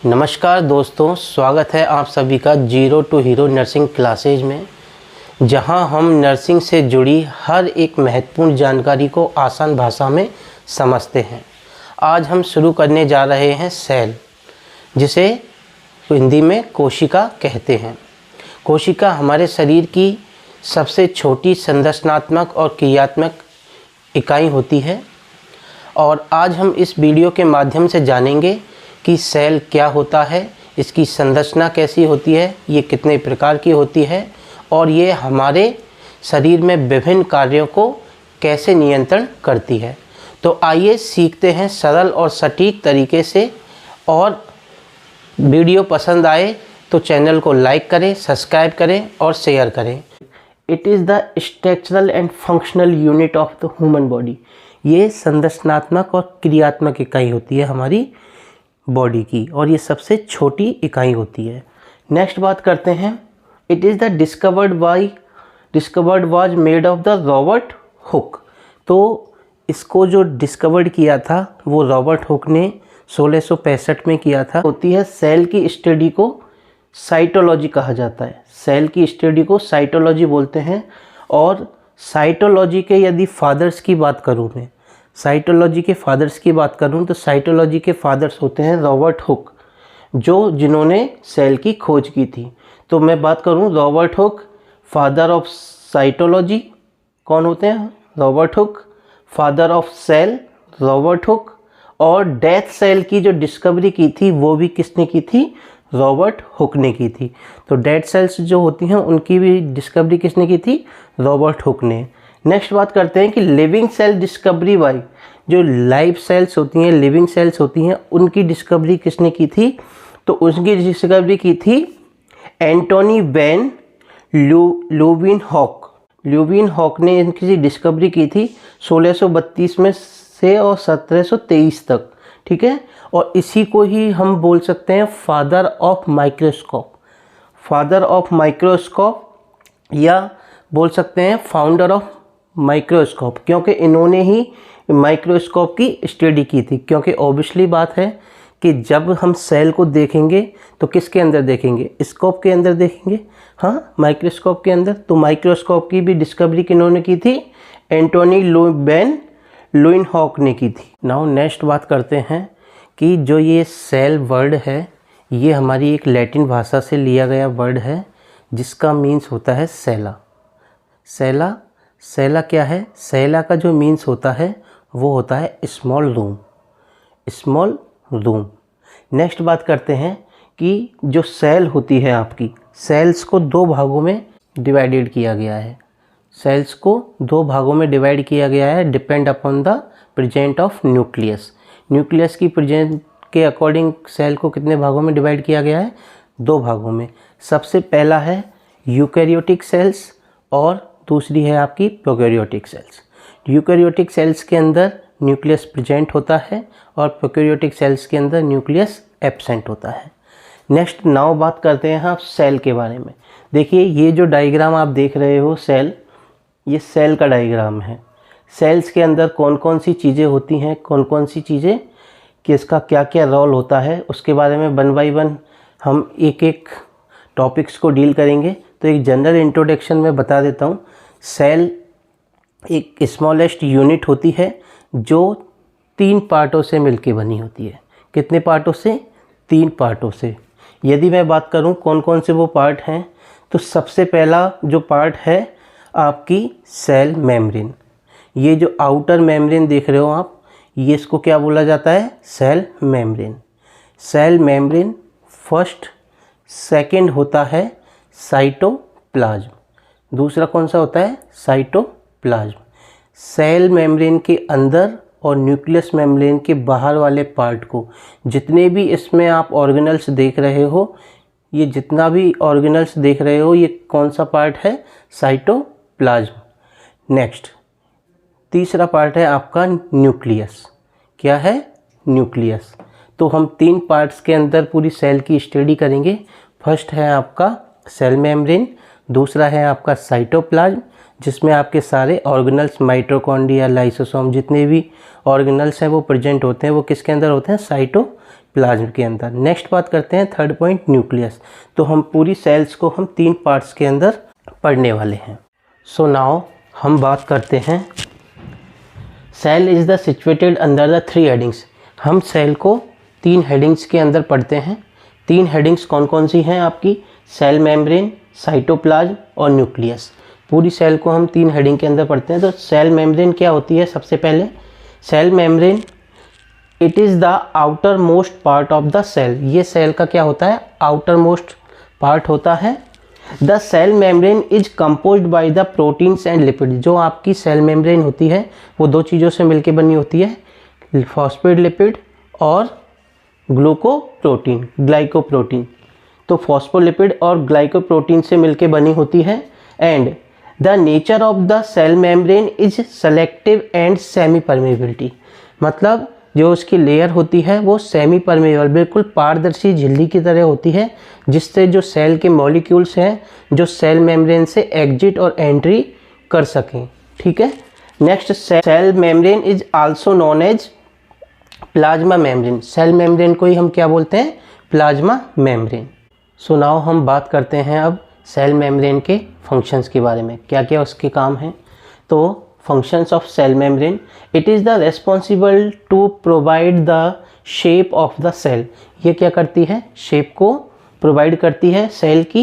नमस्कार दोस्तों, स्वागत है आप सभी का zero to hero nursing classes में, जहां हम नर्सिंग से जुड़ी हर एक महत्वपूर्ण जानकारी को आसान भाषा में समझते हैं। आज हम शुरू करने जा रहे हैं सेल, जिसे हिंदी में कोशिका कहते हैं। कोशिका हमारे शरीर की सबसे छोटी संरचनात्मक और क्रियात्मक इकाई होती है और आज हम इस वीडियो के माध्यम से जानेंगे कि सेल क्या होता है, इसकी संरचना कैसी होती है, ये कितने प्रकार की होती है और ये हमारे शरीर में विभिन्न कार्यों को कैसे नियंत्रण करती है। तो आइए सीखते हैं सरल और सटीक तरीके से। और वीडियो पसंद आए तो चैनल को लाइक करें, सब्सक्राइब करें और शेयर करें। It is the structural and functional unit of the human body. ये संरचनात्मक और क्रियात्मक इकाई होती है हमारी बॉडी की और ये सबसे छोटी इकाई होती है। नेक्स्ट बात करते हैं, it is the discovered was made of the Robert Hooke. तो इसको जो डिस्कवर्ड किया था वो रॉबर्ट हुक ने 1665 में किया था। होती है सेल की स्टडी को साइटोलॉजी कहा जाता है। सेल की स्टडी को साइटोलॉजी बोलते हैं। और साइटोलॉजी के यदि फादर्स की बात करूँ मैं, साइटोलॉजी के फादर्स की बात करूं तो साइटोलॉजी के फादर्स होते हैं रॉबर्ट हुक, जिन्होंने सेल की खोज की थी। तो मैं बात करूं Robert Hooke father of cytology कौन होते हैं? Robert Hooke. Father of cell Robert Hooke. और डेथ सेल की जो डिस्कवरी की थी वो भी किसने की थी? रॉबर्ट हुक ने की थी। तो डेथ सेल्स जो होती हैं उनकी भी डिस्कवरी किसने की थी? रॉबर्ट हुक ने। नेक्स्ट बात करते हैं कि लिविंग सेल डिस्कवरी बाय, जो लाइव सेल्स होती हैं, लिविंग सेल्स होती हैं, उनकी डिस्कवरी किसने की थी? तो उसकी डिस्कवरी की थी एंटोनी वैन ल्यूवेनहॉक ने इनकी डिस्कवरी की थी 1632 में से और 1723 तक। ठीक है। और इसी को ही हम बोल सकते हैं father of microscope. Father of microscope या बोल सकते हैं फाउंडर ऑफ माइक्रोस्कोप, क्योंकि इन्होंने ही माइक्रोस्कोप की स्टडी की थी। क्योंकि ऑब्वियसली बात है कि जब हम सेल को देखेंगे तो किसके अंदर देखेंगे? स्कोप के अंदर देखेंगे, हाँ, माइक्रोस्कोप के अंदर। तो माइक्रोस्कोप की भी डिस्कवरी किन्होंने की थी? एंटोनी वैन ल्यूवेनहॉक ने की थी। नाउ नेक्स्ट बात करते हैं कि जो ये सेल वर्ड है ये हमारी एक लैटिन भाषा से लिया गया वर्ड है, जिसका मीन्स होता है सेला। सेला क्या है? सेला का जो मीन्स होता है वो होता है स्मॉल रूम। नेक्स्ट बात करते हैं कि जो सेल होती है आपकी, सेल्स को दो भागों में डिवाइडेड किया गया है। सेल्स को दो भागों में डिवाइड किया गया है depend upon the present of nucleus. Nucleus की प्रेजेंट के अकॉर्डिंग सेल को कितने भागों में डिवाइड किया गया है? दो भागों में। सबसे पहला है यूकैरियोटिक सेल्स और दूसरी है आपकी प्रोकैरियोटिक सेल्स। यूकैरियोटिक सेल्स के अंदर न्यूक्लियस प्रेजेंट होता है और प्रोकैरियोटिक सेल्स के अंदर न्यूक्लियस एब्सेंट होता है। नेक्स्ट नाउ बात करते हैं आप सेल के बारे में। देखिए ये जो डायग्राम आप देख रहे हो सेल, ये सेल का डायग्राम है। सेल्स के अंदर कौन कौन सी चीज़ें होती हैं, कौन कौन सी चीज़ें, किसका क्या क्या रोल होता है, उसके बारे में वन बाय वन हम एक एक टॉपिक्स को डील करेंगे। तो एक जनरल इंट्रोडक्शन में बता देता हूँ। सेल एक स्मॉलेस्ट यूनिट होती है जो 3 पार्टों से मिलकर बनी होती है। कितने पार्टों से? 3 पार्टों से। यदि मैं बात करूं कौन कौन से वो पार्ट हैं, तो सबसे पहला जो पार्ट है आपकी सेल मेम्ब्रेन। ये जो आउटर मेम्ब्रेन देख रहे हो आप, ये इसको क्या बोला जाता है? Cell membrane. Cell membrane first. Second होता है साइटोप्लाज्म। दूसरा कौन सा होता है? साइटोप्लाज्म। सेल मेम्ब्रेन के अंदर और न्यूक्लियस मेम्ब्रेन के बाहर वाले पार्ट को, जितने भी इसमें आप ऑर्गेनल्स देख रहे हो, ये जितना भी ऑर्गेनल्स देख रहे हो, ये कौन सा पार्ट है? साइटोप्लाज्म। नेक्स्ट तीसरा पार्ट है आपका न्यूक्लियस। क्या है? न्यूक्लियस। तो हम 3 पार्ट्स के अंदर पूरी सेल की स्टडी करेंगे। फर्स्ट है आपका सेल मेम्ब्रेन, दूसरा है आपका साइटोप्लाज्म, जिसमें आपके सारे ऑर्गेनल्स, माइटोकॉन्ड्रिया, लाइसोसोम, जितने भी ऑर्गेनल्स हैं वो प्रेजेंट होते हैं। वो किसके अंदर होते हैं? साइटोप्लाज्म प्लाज्म के अंदर। नेक्स्ट बात करते हैं थर्ड पॉइंट, न्यूक्लियस। तो हम पूरी सेल्स को हम 3 पार्ट्स के अंदर पढ़ने वाले हैं। सो नाउ हम बात करते हैं cell is the situated under the 3 headings. हम सेल को 3 हेडिंग्स के अंदर पढ़ते हैं। 3 हेडिंग्स कौन कौन सी हैं आपकी? सेल मेम्ब्रेन, साइटोप्लाज्म और न्यूक्लियस। पूरी सेल को हम 3 हेडिंग के अंदर पढ़ते हैं। तो सेल मेम्ब्रेन क्या होती है? सबसे पहले cell membrane it is the outermost part of the cell. ये सेल का क्या होता है? आउटर मोस्ट पार्ट होता है। The cell membrane is composed by the proteins and lipid. जो आपकी सेल मेम्ब्रेन होती है वो 2 चीज़ों से मिलकर बनी होती है, फॉस्फेटलिपिड और ग्लूकोप्रोटीन, ग्लाइकोप्रोटीन। तो फॉस्फोलिपिड और ग्लाइकोप्रोटीन से मिलकर बनी होती है। And the nature of the cell membrane is selective and semi permeability. मतलब जो उसकी लेयर होती है वो सेमी परमेबल, बिल्कुल पारदर्शी झिल्ली की तरह होती है, जिससे जो सेल के मॉलिक्यूल्स हैं जो सेल मेम्ब्रेन से एग्जिट और एंट्री कर सकें। ठीक है। Next, cell membrane is also known as plasma membrane. Cell membrane को ही हम क्या बोलते हैं? Plasma membrane. सो नाउ हम बात करते हैं अब सेल मेम्ब्रेन के फंक्शंस के बारे में, क्या क्या उसके काम हैं। तो functions of cell membrane, it is the responsible to provide the shape of the cell. ये क्या करती है? शेप को प्रोवाइड करती है सेल की।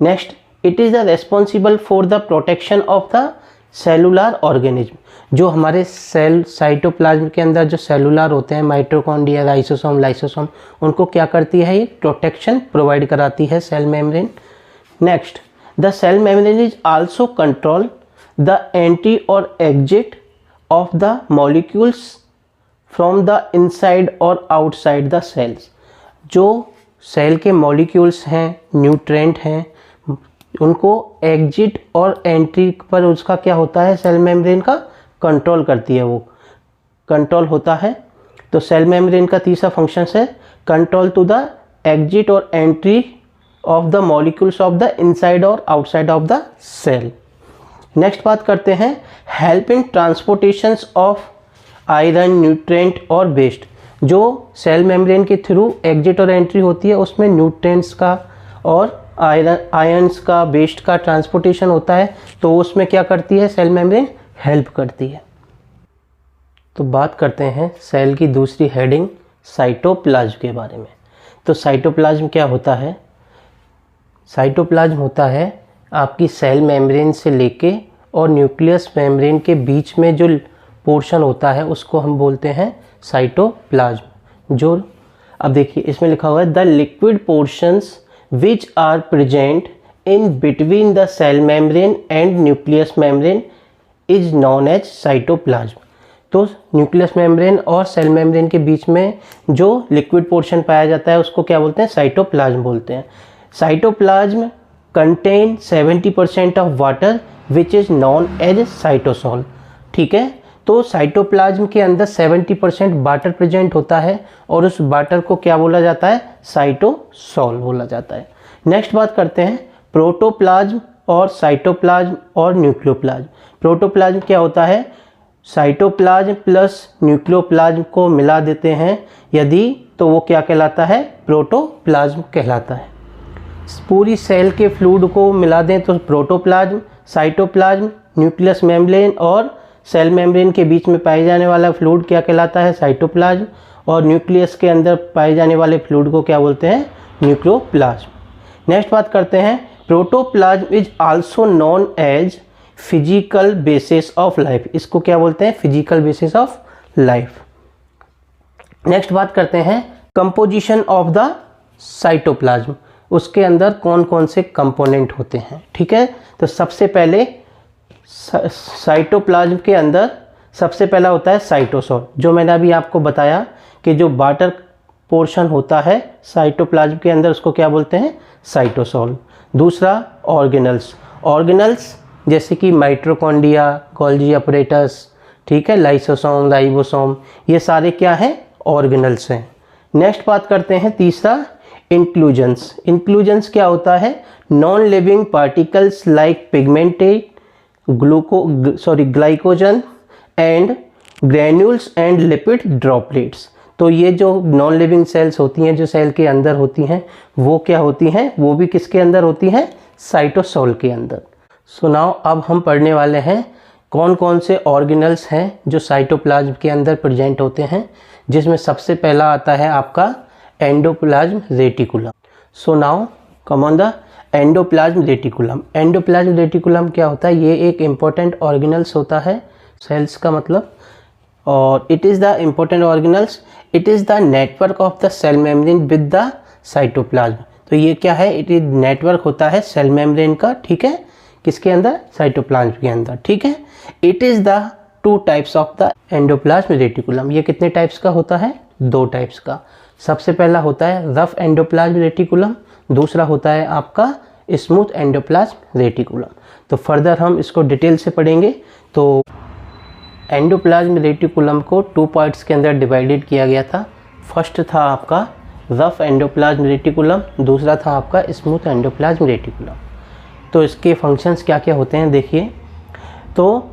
Next, it is the responsible for the protection of the cellular organism. जो हमारे सेल साइटोप्लाज्म के अंदर जो सेलुलर होते हैं, माइटोकॉन्ड्रिया, लाइसोसोम, उनको क्या करती है? ये प्रोटेक्शन प्रोवाइड कराती है cell membrane. Next, the cell membrane is also control the entry or exit of the molecules from the inside or outside the cells। जो सेल के मॉलिक्यूल्स हैं, न्यूट्रेंट हैं, उनको एग्जिट और एंट्री पर उसका क्या होता है? सेल मेम्ब्रेन का कंट्रोल करती है, वो कंट्रोल होता है। तो सेल मेम्ब्रेन का तीसरा फंक्शन है कंट्रोल टू द एग्जिट और entry of the molecules of the inside और outside of the cell. Next बात करते हैं help in transportations of iron, nutrient और वेस्ट। जो सेल मेम्ब्रेन के थ्रू एग्जिट और एंट्री होती है उसमें न्यूट्रेंट्स का और आयन्स का, वेस्ट का ट्रांसपोर्टेशन होता है। तो उसमें क्या करती है सेल मेम्ब्रेन? हेल्प करती है। तो बात करते हैं सेल की दूसरी हेडिंग साइटोप्लाज्म के बारे में। तो साइटोप्लाज्म क्या होता है? साइटोप्लाज्म होता है आपकी सेल मेम्ब्रेन से लेके और न्यूक्लियस मेम्ब्रेन के बीच में जो पोर्शन होता है उसको हम बोलते हैं साइटोप्लाज्म। जो अब देखिए इसमें लिखा हुआ है the liquid portions which are present in between the cell membrane and nucleus membrane is known as cytoplasm. तो न्यूक्लियस मेम्ब्रेन और सेल मेम्ब्रेन के बीच में जो लिक्विड पोर्शन पाया जाता है उसको क्या बोलते हैं? साइटोप्लाज्म बोलते हैं। Cytoplasm contain 70% of water which is known as cytosol. ठीक है। तो साइटोप्लाज्म के अंदर 70% वाटर प्रेजेंट होता है और उस वाटर को क्या बोला जाता है? साइटोसॉल बोला जाता है। नेक्स्ट बात करते हैं प्रोटोप्लाज्म और साइटोप्लाज्म और न्यूक्लियोप्लाज्म। प्रोटोप्लाज्म क्या होता है? साइटोप्लाज्म प्लस न्यूक्लियोप्लाज्म को मिला देते हैं यदि, तो वो क्या कहलाता है? प्रोटोप्लाज्म कहलाता है। पूरी सेल के फ्लूइड को मिला दें तो प्रोटोप्लाज्म, साइटोप्लाज्म, न्यूक्लियस मेम्ब्रेन और सेल मेम्ब्रेन के बीच में पाए जाने वाला फ्लूइड क्या कहलाता है? साइटोप्लाज्म। और न्यूक्लियस के अंदर पाए जाने वाले फ्लूइड को क्या बोलते हैं? न्यूक्लियोप्लाज्म। नेक्स्ट बात करते हैं protoplasm is also known as physical basis of life. इसको क्या बोलते हैं? Physical basis of life. Next बात करते हैं कंपोजिशन ऑफ द साइटोप्लाज्म। उसके अंदर कौन कौन से कंपोनेंट होते हैं। ठीक है। तो सबसे पहले साइटोप्लाज्म के अंदर सबसे पहला होता है साइटोसोल। जो मैंने अभी आपको बताया कि जो वाटर पोर्शन होता है साइटोप्लाज्म के अंदर उसको क्या बोलते हैं? साइटोसोल। दूसरा ऑर्गेनल्स। ऑर्गेनल्स जैसे कि माइटोकॉन्ड्रिया, गोल्गी अपरेटस, ठीक है, लाइसोसोम, राइबोसोम, ये सारे क्या हैं? ऑर्गेनल्स हैं। नेक्स्ट बात करते हैं तीसरा इंक्लूजन्स। इंक्लूजन्स क्या होता है? Non living particles like pigmented glycogen and granules and lipid droplets. तो ये जो नॉन लिविंग सेल्स होती हैं, जो सेल के अंदर होती हैं, वो क्या होती हैं, वो भी किसके अंदर होती हैं, साइटोसोल के अंदर। सो नाउ अब हम पढ़ने वाले हैं कौन कौन से ऑर्गेनल्स हैं जो साइटोप्लाज्म के अंदर प्रेजेंट होते हैं, जिसमें सबसे पहला आता है आपका endoplasm reticulum. So now come on the endoplasm reticulum. Endoplasm reticulum क्या होता है, ये एक इम्पोर्टेंट ऑर्गेनल्स होता है, सेल्स का मतलब, और it is the important organelles, it is the network of the cell membrane with the cytoplasm. तो ये क्या है, इट इज नेटवर्क होता है सेल मेम्ब्रेन का, ठीक है, किसके अंदर, साइटोप्लाज्म के अंदर, ठीक है। It is the 2 types of the endoplasm reticulum. ये कितने टाइप्स का होता है, 2 टाइप्स का। सबसे पहला होता है रफ एंडोप्लाज्म रेटिकुलम, दूसरा होता है आपका स्मूथ एंडोप्लाज्म रेटिकुलम। तो फर्दर हम इसको डिटेल से पढ़ेंगे। तो एंडोप्लाज्म रेटिकुलम को 2 पार्ट्स के अंदर डिवाइडेड किया गया था। फर्स्ट था आपका रफ एंडोप्लाज्म रेटिकुलम, दूसरा था आपका स्मूथ एंडोप्लाज्म रेटिकुलम। तो इसके फंक्शंस क्या क्या होते हैं देखिए। तो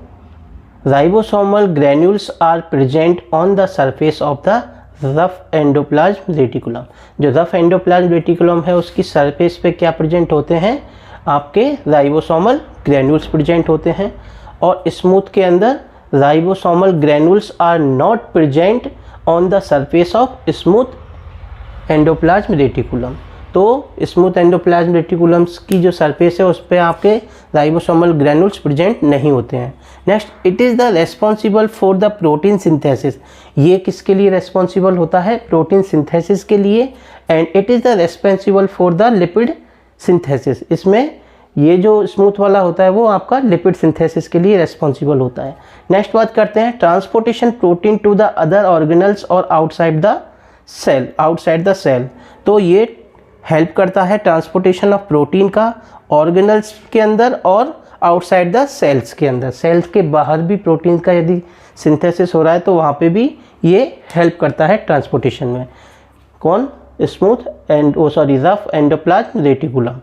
ribosomal granules are present on the surface of the rough endoplasm reticulum. जो रफ एंडोप्लाज्म रेटिकुलम है उसकी सरफेस पे क्या प्रेजेंट होते हैं, आपके राइबोसोमल ग्रैन्यूल्स प्रेजेंट होते हैं। और स्मूथ के अंदर ribosomal granules are not present on the surface of smooth endoplasm reticulum. तो स्मूथ एंडोप्लाज्म रेटिकुलम्स की जो सरफेस है उस पर आपके राइबोसोमल ग्रैन्यूल्स प्रेजेंट नहीं होते हैं। Next, it is the responsible for the protein synthesis. ये किसके लिए रेस्पॉन्सिबल होता है, प्रोटीन सिंथेसिस के लिए। And it is the responsible for the lipid synthesis. इसमें ये जो स्मूथ वाला होता है वो आपका लिपिड सिंथेसिस के लिए रेस्पॉन्सिबल होता है। नेक्स्ट बात करते हैं transportation protein to the other organelles और outside the cell, outside the cell. तो ये हेल्प करता है ट्रांसपोर्टेशन ऑफ प्रोटीन का ऑर्गेनल्स के अंदर और आउटसाइड द सेल्स के अंदर। सेल्स के बाहर भी प्रोटीन का यदि सिंथेसिस हो रहा है तो वहाँ पे भी ये हेल्प करता है ट्रांसपोर्टेशन में। कौन, smooth rough endoplasm reticulum.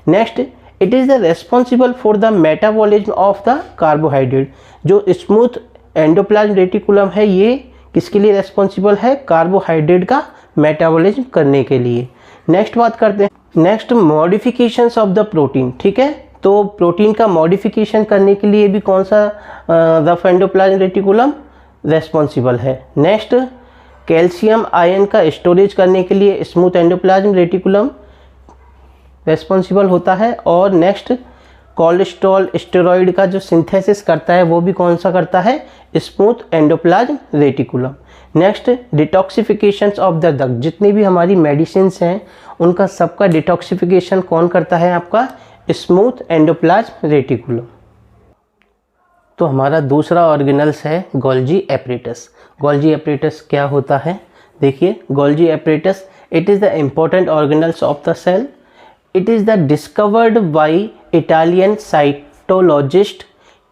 Next, it is the responsible for the metabolism of the carbohydrate. जो स्मूथ एंडोप्लाज्म रेटिकुलम है ये किसके लिए रेस्पॉन्सिबल है, कार्बोहाइड्रेट का मेटाबॉलिज्म करने के लिए। नेक्स्ट बात करते हैं, next modifications of the protein, ठीक है। तो प्रोटीन का मॉडिफिकेशन करने के लिए भी कौन सा रफ एंडोप्लाज्म रेटिकुलम रेस्पॉन्सिबल है। नेक्स्ट, कैल्शियम आयन का स्टोरेज करने के लिए स्मूथ एंडोप्लाज्म रेटिकुलम रेस्पॉन्सिबल होता है। और नेक्स्ट, कोलेस्ट्रॉल स्टेरॉइड का जो सिंथेसिस करता है वो भी कौन सा करता है, smooth endoplasm reticulum. Next, detoxification of the drug. जितनी भी हमारी मेडिसिन्स हैं उनका सबका डिटॉक्सिफिकेशन कौन करता है, आपका स्मूथ एंडोप्लाज्म रेटिकुलम। तो हमारा दूसरा ऑर्गेनल्स है गोल्जी एपरेटस। गोल्जी एपरेटस क्या होता है, देखिए Golgi apparatus, it is the important organelles of the cell. It is the discovered by Italian cytologist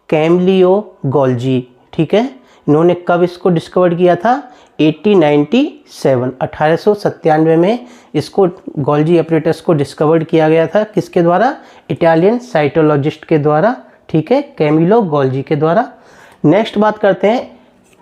Camillo Golgi, ठीक है। इन्होंने कब इसको डिस्कवर किया था, 1897 में इसको गोल्जी एपरेटस को डिस्कवर्ड किया गया था। किसके द्वारा, इटालियन साइटोलॉजिस्ट के द्वारा, ठीक है, कैमिलो गोल्जी के द्वारा। नेक्स्ट बात करते हैं,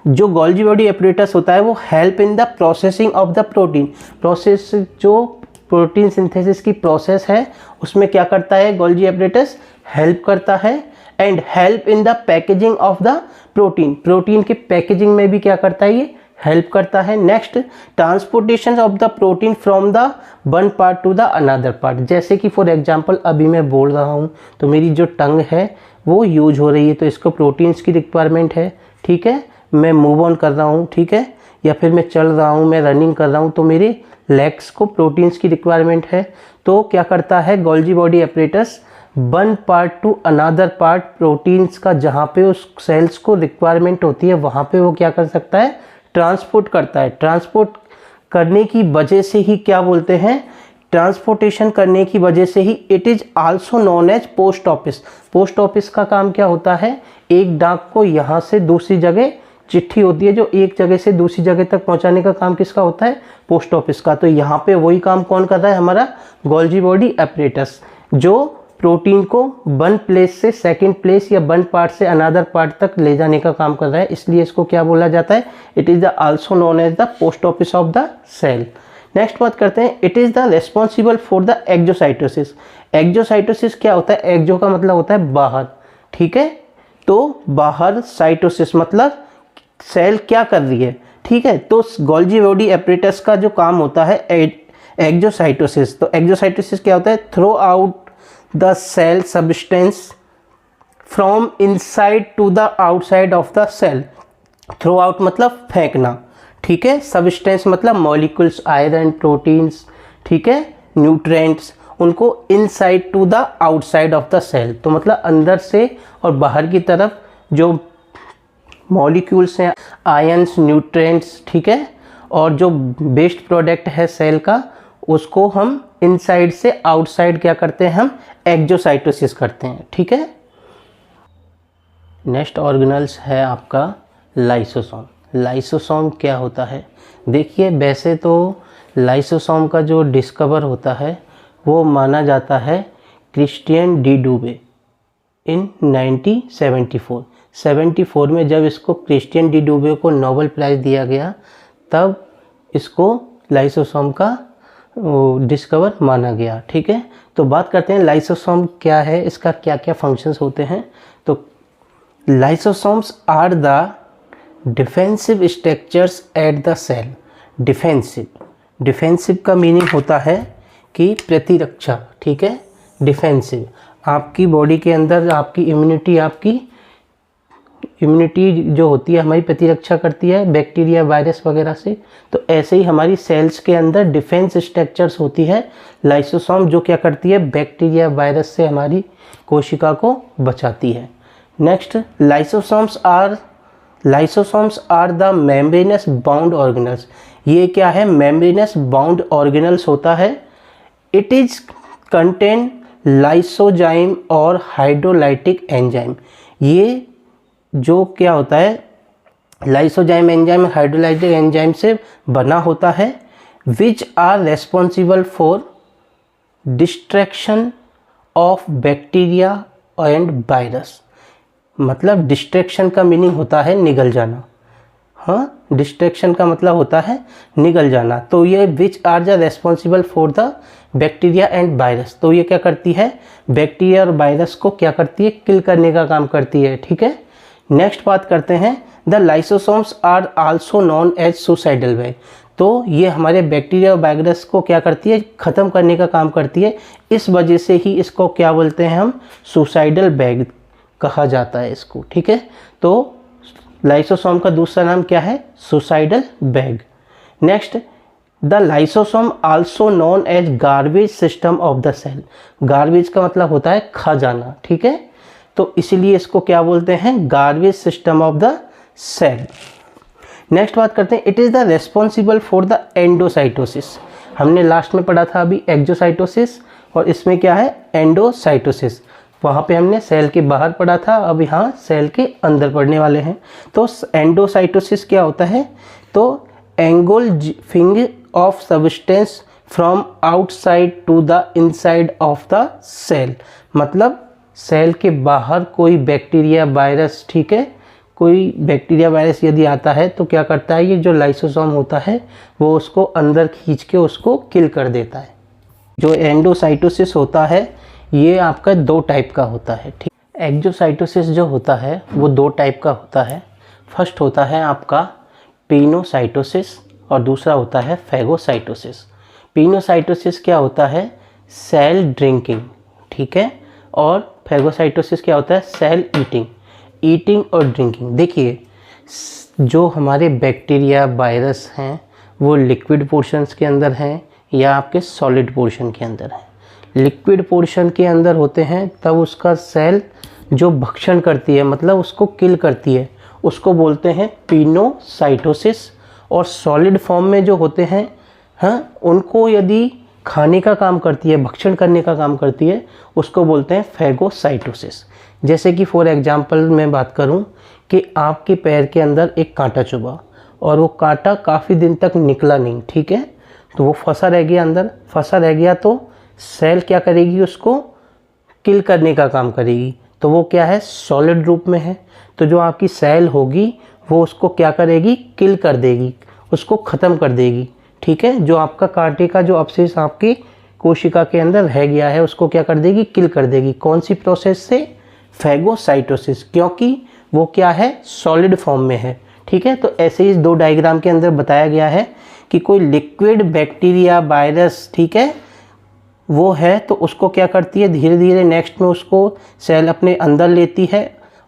जो गोल्जी बॉडी एपरेटस होता है वो help in the processing of the protein. Process, जो प्रोटीन सिंथेसिस की प्रोसेस है उसमें क्या करता है गोल्जी एपरेटस, हेल्प करता है। And help in the packaging of the protein, protein की पैकेजिंग में भी क्या करता है, ये हेल्प करता है। Next, transportation of the protein from the one part two the another part. जैसे कि फॉर एग्जांपल अभी मैं बोल रहा हूँ तो मेरी जो टंग है वो यूज हो रही है तो इसको प्रोटीन्स की रिक्वायरमेंट है, ठीक है। मैं मूव ऑन कर रहा हूँ, ठीक है, या फिर मैं चल रहा हूँ, मैं रनिंग कर रहा हूँ तो मेरे लेग्स को प्रोटीन्स की रिक्वायरमेंट है। तो क्या करता है Golgi body apparatus, one part two another part proteins का जहाँ पे उस सेल्स को रिक्वायरमेंट होती है वहाँ पे वो क्या कर सकता है, ट्रांसपोर्ट करता है। ट्रांसपोर्ट करने की वजह से ही क्या बोलते हैं, ट्रांसपोर्टेशन करने की वजह से ही it is also known as post office. Post office का काम क्या होता है, एक डाक को यहाँ से दूसरी जगह, चिट्ठी होती है जो एक जगह से दूसरी जगह तक पहुँचाने का काम किसका होता है, पोस्ट ऑफिस का। तो यहाँ पे वही काम कौन कर रहा है, हमारा गोल्जी बॉडी एपरेटस, जो प्रोटीन को वन प्लेस से सेकंड प्लेस या वन पार्ट से अनदर पार्ट तक ले जाने का काम कर रहा है, इसलिए इसको क्या बोला जाता है, it is the also known as the post office of the cell. Next बात करते हैं, it is the responsible for the exocytosis. Exocytosis क्या होता है, एक्जो का मतलब होता है बाहर, ठीक है, तो बाहर, साइटोसिस मतलब सेल क्या कर रही है, ठीक है। तो गोल्गी बॉडी एपरेटस का जो काम होता है एक्जोसाइटोसिस, तो एक्जोसाइटोसिस क्या होता है, throw out the cell substance from inside to the outside of the cell. Throw out मतलब फेंकना, ठीक है, सब्सटेंस मतलब मॉलिक्यूल्स, आयरन, प्रोटीन्स, ठीक है, न्यूट्रिएंट्स, उनको inside to the outside of the cell, तो मतलब अंदर से और बाहर की तरफ जो मॉलिक्यूल्स हैं, आयंस, न्यूट्रिएंट्स, ठीक है, और जो वेस्ट प्रोडक्ट है सेल का, उसको हम इनसाइड से आउटसाइड क्या करते हैं, हम एक्जोसाइटोसिस करते हैं, ठीक है। नेक्स्ट ऑर्गेनल्स है आपका लाइसोसोम। लाइसोसोम क्या होता है, देखिए वैसे तो लाइसोसोम का जो डिस्कवर होता है वो माना जाता है क्रिस्टियन डी डूबे इन 1974 में जब इसको क्रिस्टियन डी डूबे को नोबेल प्राइज़ दिया गया, तब इसको लाइसोसोम का डिस्कवर माना गया, ठीक है। तो बात करते हैं लाइसोसोम क्या है, इसका क्या क्या फंक्शंस होते हैं। तो lysosomes are the defensive structures at the cell. Defensive का मीनिंग होता है कि प्रतिरक्षा, ठीक है, डिफेंसिव, आपकी बॉडी के अंदर आपकी इम्यूनिटी जो होती है हमारी प्रतिरक्षा करती है बैक्टीरिया, वायरस वगैरह से, तो ऐसे ही हमारी सेल्स के अंदर डिफेंस स्ट्रक्चर्स होती है लाइसोसोम, जो क्या करती है, बैक्टीरिया, वायरस से हमारी कोशिका को बचाती है। Next, lysosomes are the membranous bound organelles. ये क्या है, मेम्ब्रेनस बाउंड ऑर्गेनल्स होता है। इट इज कंटेन लाइसोजाइम और हाइड्रोलाइटिक एंजाइम। ये जो क्या होता है, लाइसोजाइम एंजाइम, हाइड्रोलाइटिक एंजाइम से बना होता है, which are responsible for distraction of bacteria and virus. मतलब डिस्ट्रैक्शन का मीनिंग होता है निगल जाना, हाँ, डिस्ट्रैक्शन का मतलब होता है निगल जाना। तो ये which are the responsible for the bacteria and virus, तो ये क्या करती है, बैक्टीरिया और वायरस को क्या करती है, किल करने का काम करती है, ठीक है। नेक्स्ट बात करते हैं, the lysosomes are also known as suicidal bag. तो ये हमारे बैक्टीरिया और वायरस को क्या करती है, ख़त्म करने का काम करती है, इस वजह से ही इसको क्या बोलते हैं हम, सुसाइडल बैग कहा जाता है इसको, ठीक है। तो लाइसोसोम का दूसरा नाम क्या है, suicidal bag. Next, the lysosome also known as garbage system of the cell. Garbage का मतलब होता है खा जाना, ठीक है, तो इसीलिए इसको क्या बोलते हैं, garbage system of the cell. Next बात करते हैं, it is the responsible for the endocytosis. हमने लास्ट में पढ़ा था अभी एक्जोसाइटोसिस, और इसमें क्या है, एंडोसाइटोसिस। वहाँ पे हमने सेल के बाहर पढ़ा था, अब यहाँ सेल के अंदर पढ़ने वाले हैं। तो एंडोसाइटोसिस क्या होता है, तो engulfing of substance from outside to the inside of the cell. मतलब सेल के बाहर कोई बैक्टीरिया, वायरस, ठीक है, कोई बैक्टीरिया, वायरस यदि आता है तो क्या करता है, ये जो लाइसोसोम होता है वो उसको अंदर खींच के उसको किल कर देता है। जो एंडोसाइटोसिस होता है ये आपका दो टाइप का होता है, ठीक। एक्जोसाइटोसिस जो होता है वो दो टाइप का होता है। फर्स्ट होता है आपका पिनोसाइटोसिस और दूसरा होता है फैगोसाइटोसिस। पिनोसाइटोसिस क्या होता है, सेल ड्रिंकिंग, ठीक है, और फैगोसाइटोसिस क्या होता है, सेल ईटिंग और ड्रिंकिंग। देखिए, जो हमारे बैक्टीरिया, वायरस हैं वो लिक्विड पोर्शंस के अंदर हैं या आपके सॉलिड पोर्शन के अंदर हैं। लिक्विड पोर्शन के अंदर होते हैं तब उसका सेल जो भक्षण करती है, मतलब उसको किल करती है, उसको बोलते हैं पिनोसाइटोसिस। और सॉलिड फॉर्म में जो होते हैं, हाँ, उनको यदि खाने का काम करती है, भक्षण करने का काम करती है, उसको बोलते हैं फैगोसाइटोसिस। जैसे कि फॉर एग्जांपल मैं बात करूं कि आपके पैर के अंदर एक कांटा चुभा और वो कांटा काफ़ी दिन तक निकला नहीं, ठीक है, तो वो फंसा रह गया अंदर, फंसा रह गया, तो सेल क्या करेगी, उसको किल करने का काम करेगी। तो वो क्या है, सॉलिड रूप में है। तो जो आपकी सेल होगी वो उसको क्या करेगी, किल कर देगी, उसको ख़त्म कर देगी। ठीक है, जो आपका कांटे का जो अवशेष आपकी कोशिका के अंदर रह गया है उसको क्या कर देगी, किल कर देगी। कौन सी प्रोसेस से, फैगोसाइटोसिस, क्योंकि वो क्या है, सॉलिड फॉर्म में है। ठीक है, तो ऐसे ही इस 2 डायग्राम के अंदर बताया गया है कि कोई लिक्विड बैक्टीरिया, वायरस, ठीक है, वो है तो उसको क्या करती है, धीरे धीरे नेक्स्ट में उसको सेल अपने अंदर लेती है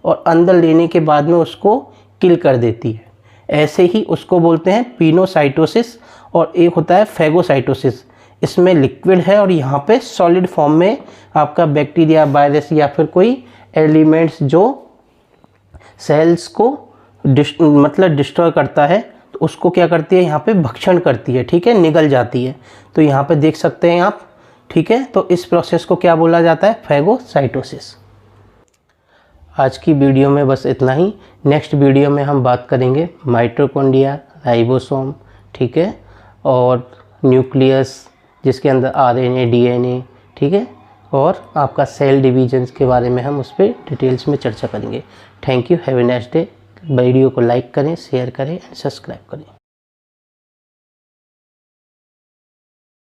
और अंदर लेने के बाद में उसको किल कर देती है। ऐसे ही उसको बोलते हैं पिनोसाइटोसिस। और एक होता है फैगोसाइटोसिस, इसमें लिक्विड है और यहाँ पे सॉलिड फॉर्म में आपका बैक्टीरिया, वायरस या फिर कोई एलिमेंट्स जो सेल्स को डिस्ट्रॉय करता है, तो उसको क्या करती है, यहाँ पे भक्षण करती है। ठीक है, निगल जाती है। तो यहाँ पे देख सकते हैं आप। ठीक है, तो इस प्रोसेस को क्या बोला जाता है, फैगोसाइटोसिस। आज की वीडियो में बस इतना ही। नेक्स्ट वीडियो में हम बात करेंगे माइटोकॉन्ड्रिया, राइबोसोम, ठीक है, और न्यूक्लियस जिसके अंदर आरएनए, डीएनए, ठीक है, और आपका सेल डिवीजन्स के बारे में हम उस पर डिटेल्स में चर्चा करेंगे। Thank you, have a nice day. Video को लाइक करें, शेयर करें एंड सब्सक्राइब करें।